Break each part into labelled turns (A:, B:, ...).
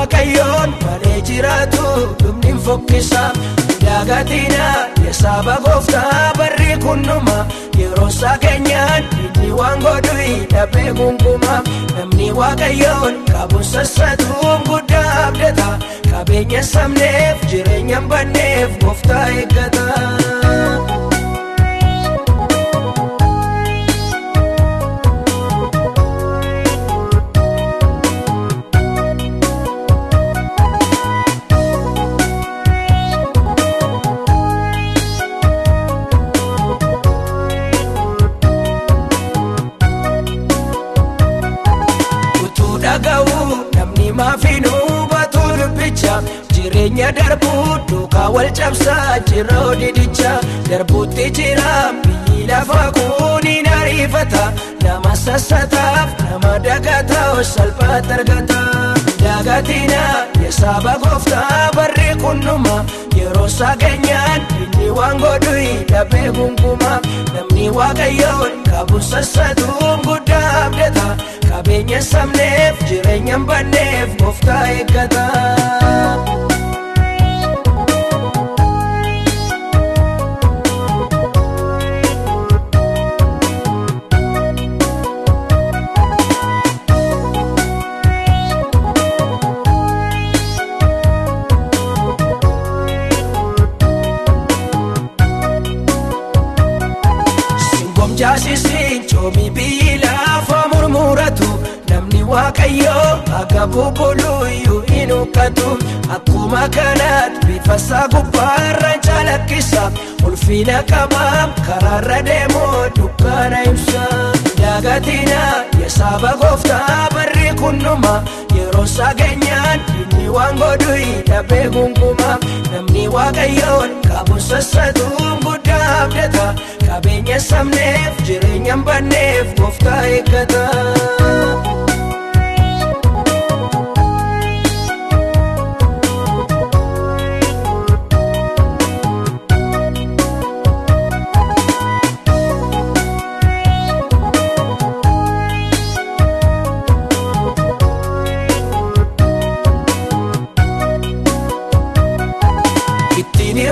A: waaqayyoon malee jiraatu dhumni fokkisa. Dagatina yesaba gofta barri kunnuma yerosa keenyaan inni waan godhu dhabee gungumaa. Namni waaqayyoon qabu sassatuun guddaa abdata. Qabeenya sabneef jireenya banneef gooftaa eeggata. Namni maafinu batu dubbicha jireenya darbuu duukaa wal cabsaa jiroo didicha. Darbuutti jira biyyi lafa kuniin ariifata. Nama sassataaf nama dagataa salphaatti argata. Dagatina yesaba gooftaa barri kunnuma yeroosa keenyaan inni waan godhu dhabee gungumaa. Namni waaqayyoon qabu sassatuun guddaa abdata. Qabeenya sabneef jireenya banneef gooftaa eeggata. Singom jaasisiin coomi biyyi lafa murmuratu. Namni waaqayyoo akka bubbuluyyuu hin huqqatu. Akkuma kanaatti bifa isaa gubbaarra calaqqisa. Ulfina qaba karaarra deemoo dukkaana ibsa. Dagatina yesaba gooftaa barri kunnuma yeroosa keenyaan inni waan godhu dhabee gungumaa. Namni waaqayyoon qabu sassatuun guddaa abdata. Qabeenya sabneef jireenya banneef gooftaa eeggata.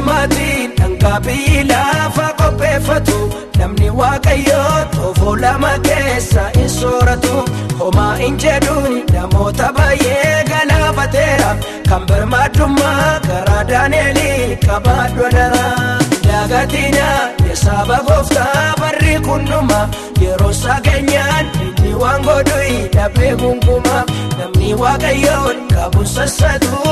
A: Maatiin dhangaa biyyi lafa qopheeffatu. Namni waaqayyoo toofoo lama keessa hin sooratu. Homaa hin jedhuun namoota baay'ee galaafateera. Kan birmaadummaa karaa Daaneelii qabaadhu dara. Dagatina yesaba gooftaa barri kunnuma yeroosa keenyaan inni waan godhu dhabee gungumaa. Namni waaqayyoon qabu sassatu